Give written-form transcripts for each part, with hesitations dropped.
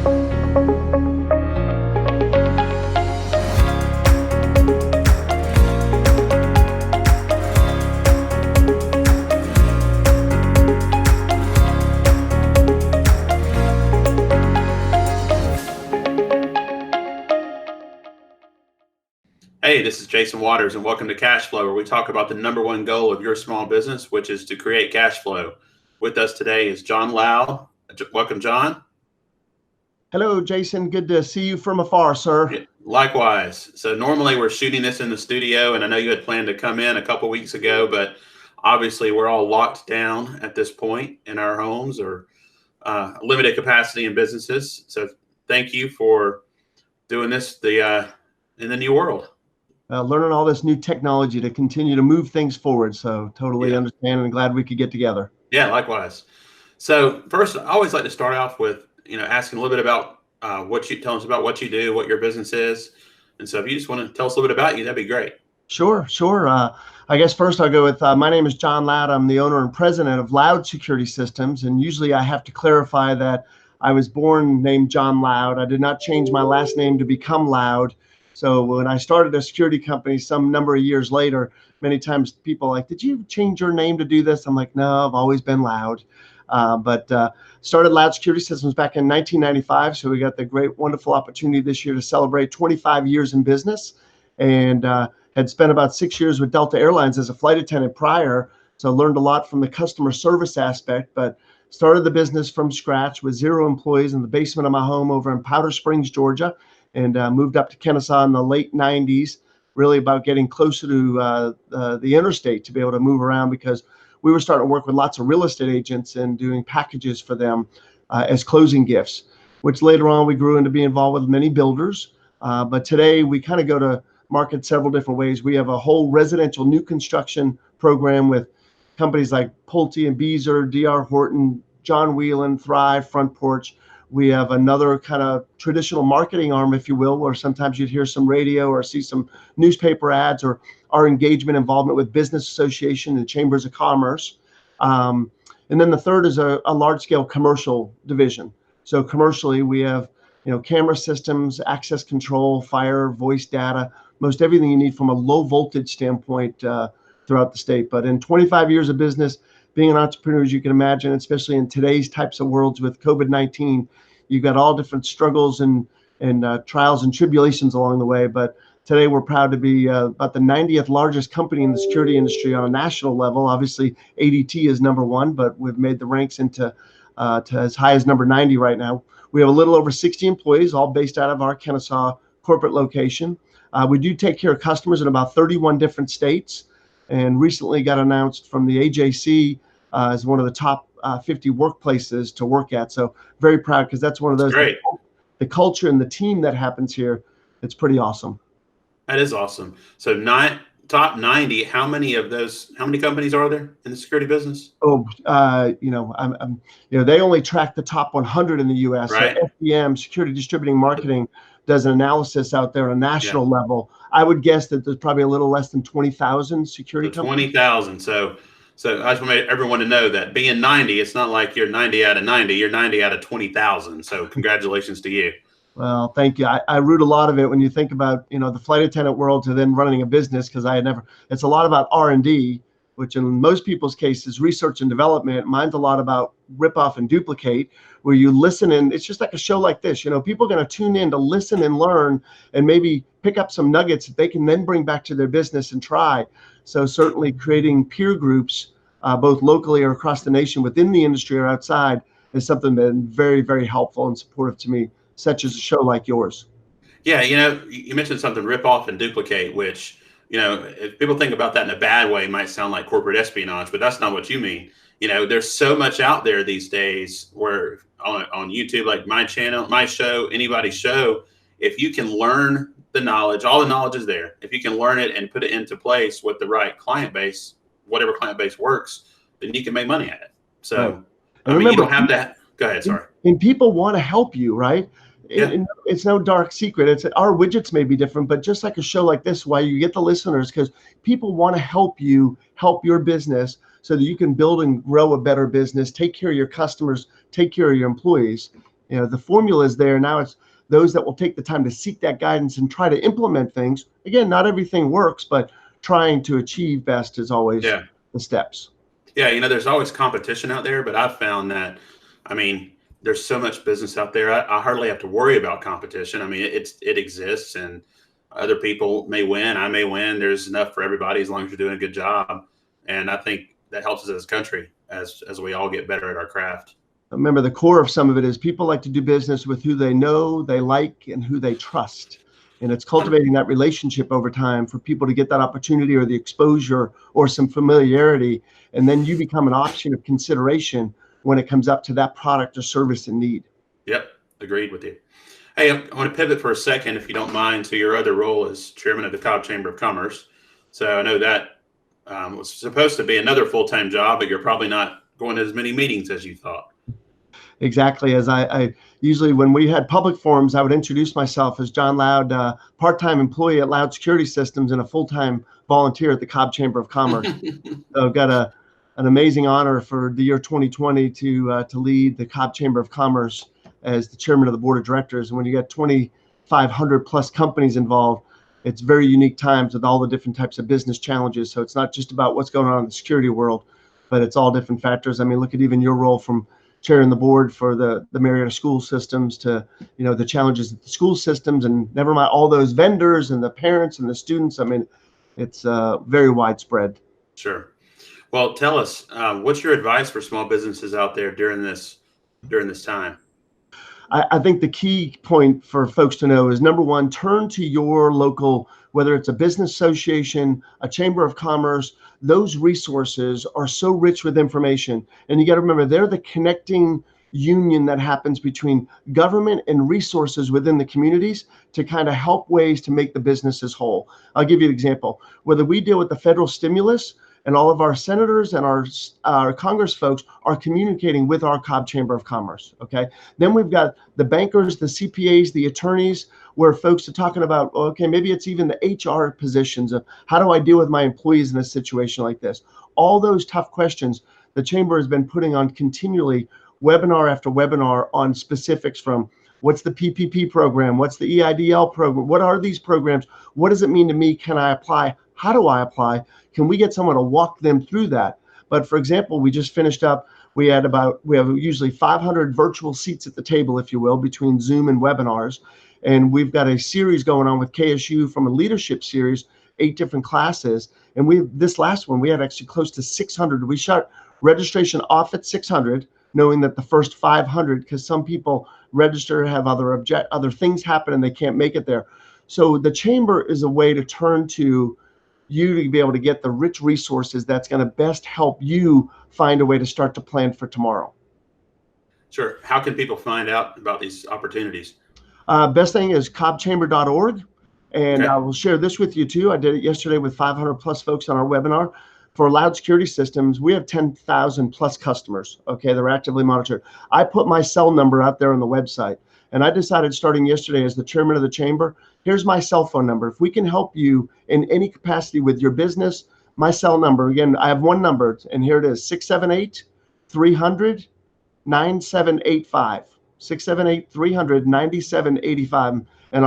Hey, this is Jason Waters, and welcome to Cash Flow, where we talk about the number one goal of your small business, which is to create cash flow. With us today is John Loud. Welcome, John. Hello, Jason. Good to see you from afar, sir. Yeah, likewise. So normally we're shooting this in the studio, and I know you had planned to come in a couple weeks ago, but obviously we're all locked down at this point in our homes or limited capacity in businesses. So thank you for doing this in the new world. Learning all this new technology to continue to move things forward. So totally understand and glad we could get together. Yeah, likewise. So first, I always like to start off with, asking a little bit about tell us about what you do, what your business is. And so if you just want to tell us a little bit about you, that'd be great. Sure. I guess first I'll go with, my name is John Loud. I'm the owner and president of Loud Security Systems. And usually I have to clarify that I was born named John Loud. I did not change my last name to become Loud. So when I started a security company some number of years later, many times people are like, did you change your name to do this? I'm like, no, I've always been Loud. But started Loud Security Systems back in 1995. So we got the great, wonderful opportunity this year to celebrate 25 years in business, and had spent about 6 years with Delta Airlines as a flight attendant prior. So learned a lot from the customer service aspect, but started the business from scratch with 0 employees in the basement of my home over in Powder Springs, Georgia. And moved up to Kennesaw in the late 90s, really about getting closer to the interstate to be able to move around, because we were starting to work with lots of real estate agents and doing packages for them as closing gifts, which later on we grew into being involved with many builders. But today we kind of go to market several different ways. We have a whole residential new construction program with companies like Pulte and Beazer, D.R. Horton, John Whelan, Thrive, Front Porch. We have another kind of traditional marketing arm, if you will, where sometimes you'd hear some radio or see some newspaper ads, or our engagement involvement with business association and chambers of commerce. And then the third is a large scale commercial division. So commercially, we have, camera systems, access control, fire, voice data, most everything you need from a low voltage standpoint throughout the state. But in 25 years of business, being an entrepreneur, as you can imagine, especially in today's types of worlds with COVID-19, you've got all different struggles and trials and tribulations along the way. But today we're proud to be about the 90th largest company in the security industry on a national level. Obviously, ADT is number 1, but we've made the ranks into to as high as number 90 right now. We have a little over 60 employees, all based out of our Kennesaw corporate location. We do take care of customers in about 31 different states, and recently got announced from the AJC as one of the top 50 workplaces to work at. So very proud, because that's one of those, great. The culture and the team that happens here, it's pretty awesome. That is awesome. So top 90, how many companies are there in the security business? They only track the top 100 in the U.S. Right. So FDM, Security Distributing Marketing, does an analysis out there on a national level. I would guess that there's probably a little less than 20,000 security companies. 20,000. So I just want everyone to know that being 90, it's not like you're 90 out of 90, you're 90 out of 20,000. So congratulations to you. Well, thank you. I root a lot of it when you think about, the flight attendant world to then running a business, because it's a lot about R&D, which in most people's cases, research and development. Mine's a lot about rip off and duplicate, where you listen, and it's just like a show like this. People are going to tune in to listen and learn, and maybe pick up some nuggets that they can then bring back to their business and try. So certainly creating peer groups, both locally or across the nation within the industry or outside, is something that's been very, very helpful and supportive to me, such as a show like yours. Yeah, you mentioned something, rip off and duplicate, which, if people think about that in a bad way, it might sound like corporate espionage, but that's not what you mean. There's so much out there these days where on YouTube, like my channel, my show, anybody's show, if you can learn the knowledge, all the knowledge is there. If you can learn it and put it into place with the right client base, whatever client base works, then you can make money at it. So, right. You don't have to, go ahead, sorry. And people want to help you, right? Yeah. It's no dark secret. It's our widgets may be different, but just like a show like this, why you get the listeners, because people want to help you, help your business, so that you can build and grow a better business, take care of your customers, take care of your employees. The formula is there. Now it's those that will take the time to seek that guidance and try to implement things. Again, not everything works, but trying to achieve best is always Yeah. the steps. Yeah. There's always competition out there, but I've found that, I mean, there's so much business out there. I hardly have to worry about competition. I mean, it exists, and other people may win. I may win. There's enough for everybody as long as you're doing a good job. And I think that helps us as a country as we all get better at our craft. Remember, the core of some of it is people like to do business with who they know, they like, and who they trust. And it's cultivating that relationship over time for people to get that opportunity or the exposure or some familiarity. And then you become an option of consideration when it comes up to that product or service in need. Yep. Agreed with you. Hey, I want to pivot for a second, if you don't mind, to your other role as chairman of the Cobb Chamber of Commerce. So I know that was supposed to be another full-time job, but you're probably not going to as many meetings as you thought. Exactly. As I usually, when we had public forums, I would introduce myself as John Loud, part-time employee at Loud Security Systems and a full-time volunteer at the Cobb Chamber of Commerce. So I've got an amazing honor for the year 2020 to lead the Cobb Chamber of Commerce as the chairman of the board of directors. And when you got 2,500 plus companies involved, it's very unique times with all the different types of business challenges. So it's not just about what's going on in the security world, but it's all different factors. I mean, look at even your role from chairing the board for the Marietta school systems to, the challenges at the school systems, and never mind all those vendors and the parents and the students. I mean, it's very widespread. Sure. Well, tell us, what's your advice for small businesses out there during this time? I think the key point for folks to know is, number one, turn to your local, whether it's a business association, a chamber of commerce. Those resources are so rich with information. And you got to remember, they're the connecting union that happens between government and resources within the communities to kind of help ways to make the businesses whole. I'll give you an example. Whether we deal with the federal stimulus, and all of our senators and our Congress folks are communicating with our Cobb Chamber of Commerce, okay? Then we've got the bankers, the CPAs, the attorneys, where folks are talking about, okay, maybe it's even the HR positions of how do I deal with my employees in a situation like this? All those tough questions the Chamber has been putting on continually, webinar after webinar, on specifics from what's the PPP program, what's the EIDL program, what are these programs, what does it mean to me, can I apply, how do I apply? Can we get someone to walk them through that? But for example, we just finished up, we have usually 500 virtual seats at the table, if you will, between Zoom and webinars. And we've got a series going on with KSU from a leadership series, 8 different classes. And this last one, we had actually close to 600. We shot registration off at 600, knowing that the first 500, because some people register, have other things happen and they can't make it there. So the Chamber is a way to turn to you to be able to get the rich resources that's going to best help you find a way to start to plan for tomorrow. Sure. How can people find out about these opportunities? Best thing is cobbchamber.org. And Okay. I will share this with you too. I did it yesterday with 500 plus folks on our webinar. For Loud Security Systems, we have 10,000 plus customers. Okay, they're actively monitored. I put my cell number out there on the website, and I decided starting yesterday as the chairman of the chamber, here's my cell phone number. If we can help you in any capacity with your business, my cell number, again, I have one number, and here it is, 678-300-9785. 678-300-9785. And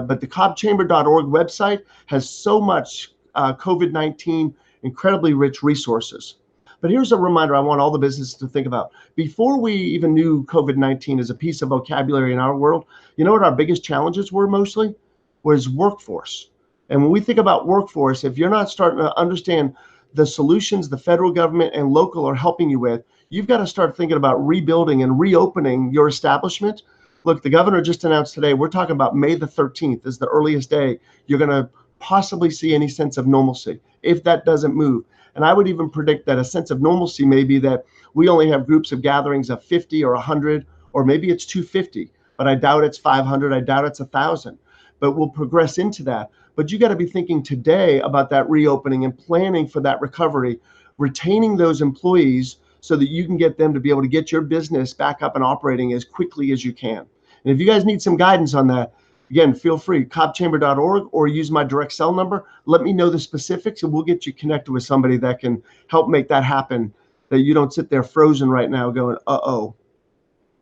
but the cobbchamber.org website has so much COVID-19 incredibly rich resources. But here's a reminder I want all the businesses to think about. Before we even knew COVID-19 as a piece of vocabulary in our world, you know what our biggest challenges were mostly? Was workforce. And when we think about workforce, if you're not starting to understand the solutions the federal government and local are helping you with, you've got to start thinking about rebuilding and reopening your establishment. Look, the governor just announced today, we're talking about May the 13th is the earliest day you're going to possibly see any sense of normalcy if that doesn't move. And I would even predict that a sense of normalcy may be that we only have groups of gatherings of 50 or 100, or maybe it's 250, but I doubt it's 500, I doubt it's 1,000. But we'll progress into that. But you got to be thinking today about that reopening and planning for that recovery, retaining those employees so that you can get them to be able to get your business back up and operating as quickly as you can. And if you guys need some guidance on that, again, feel free, cobbchamber.org, or use my direct cell number. Let me know the specifics and we'll get you connected with somebody that can help make that happen, that you don't sit there frozen right now going, uh-oh.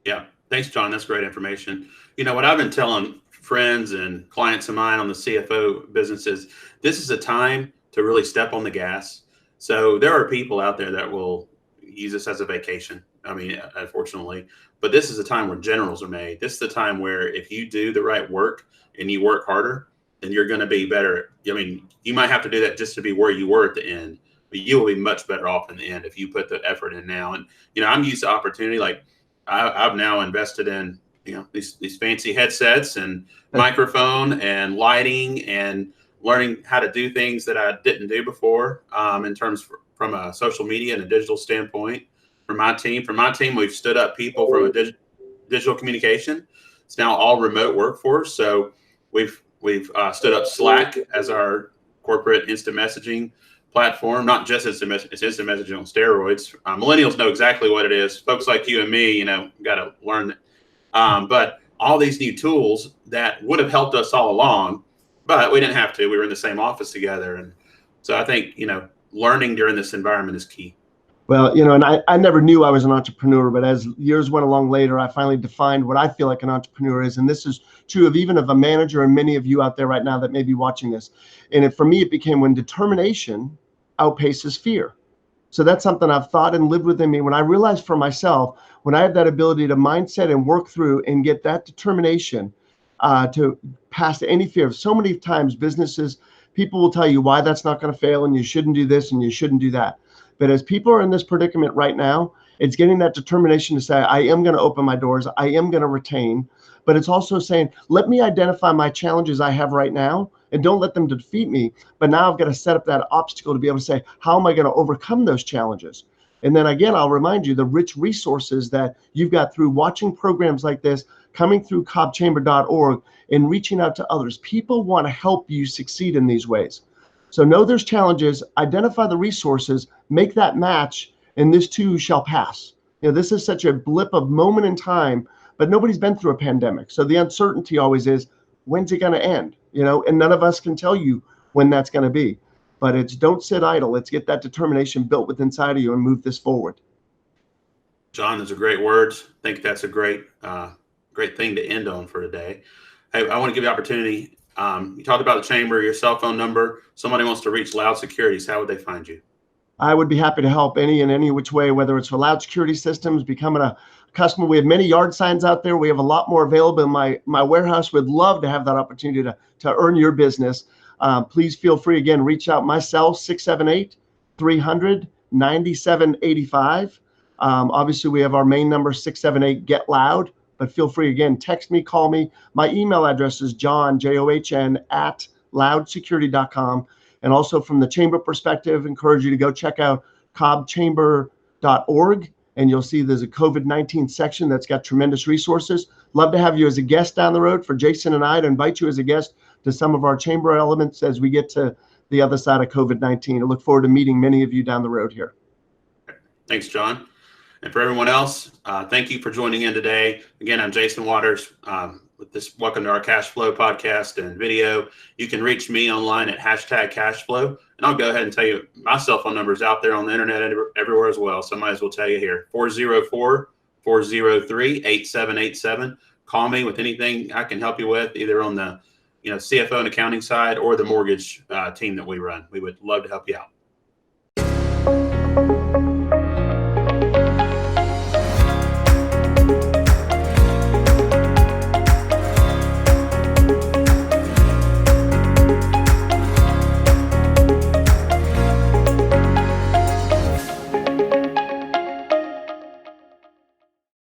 Yeah. Thanks, John. That's great information. What I've been telling friends and clients of mine on the CFO businesses, this is a time to really step on the gas. So there are people out there that will use this as a vacation. I mean, unfortunately, but this is a time where generals are made. This is the time where if you do the right work and you work harder, then you're going to be better. I mean, you might have to do that just to be where you were at the end, but you will be much better off in the end if you put the effort in now. And, I'm used to opportunity. Like I've now invested in, these fancy headsets and microphone and lighting and learning how to do things that I didn't do before in terms from a social media and a digital standpoint. For my team, we've stood up people from a digital communication. It's now all remote workforce. So we've stood up Slack as our corporate instant messaging platform, not just instant messaging, it's instant messaging on steroids. Millennials know exactly what it is. Folks like you and me, got to learn it. But all these new tools that would have helped us all along, but we didn't have to. We were in the same office together. And so I think, learning during this environment is key. Well, and I never knew I was an entrepreneur, but as years went along later, I finally defined what I feel like an entrepreneur is. And this is true of even of a manager and many of you out there right now that may be watching this. And for me, it became when determination outpaces fear. So that's something I've thought and lived within me. When I realized for myself, when I have that ability to mindset and work through and get that determination to pass any fear. So many times businesses, people will tell you why that's not going to fail and you shouldn't do this and you shouldn't do that. But as people are in this predicament right now, it's getting that determination to say, I am going to open my doors. I am going to retain. But it's also saying, let me identify my challenges I have right now and don't let them defeat me. But now I've got to set up that obstacle to be able to say, how am I going to overcome those challenges? And then again, I'll remind you the rich resources that you've got through watching programs like this, coming through cobbchamber.org and reaching out to others. People want to help you succeed in these ways. So know there's challenges, identify the resources, make that match, and this too shall pass. This is such a blip of moment in time, but nobody's been through a pandemic. So the uncertainty always is, when's it going to end? And none of us can tell you when that's going to be. But it's don't sit idle. Let's get that determination built within inside of you and move this forward. John, those are great words. I think that's a great thing to end on for today. Hey, I want to give you the opportunity. You talked about the chamber, your cell phone number. Somebody wants to reach Loud Securities. How would they find you? I would be happy to help any which way, whether it's for Loud Security Systems, becoming a customer. We have many yard signs out there. We have a lot more available in my warehouse. We'd love to have that opportunity to earn your business. Please feel free, again, reach out. My cell, 678-300-9785. Obviously, we have our main number, 678-GET-LOUD. But feel free, again, text me, call me. My email address is john, John, @loudsecurity.com. And also from the chamber perspective, encourage you to go check out cobbchamber.org. And you'll see there's a COVID-19 section that's got tremendous resources. Love to have you as a guest down the road. For Jason and I to invite you as a guest to some of our chamber elements as we get to the other side of COVID-19. I look forward to meeting many of you down the road here. Thanks, John. And for everyone else, thank you for joining in today. Again, I'm Jason Waters with this Welcome to Our Cash Flow podcast and video. You can reach me online at #cashflow. And I'll go ahead and tell you my cell phone number is out there on the internet everywhere as well. So I might as well tell you here, 404-403-8787. Call me with anything I can help you with, either on the CFO and accounting side or the mortgage team that we run. We would love to help you out.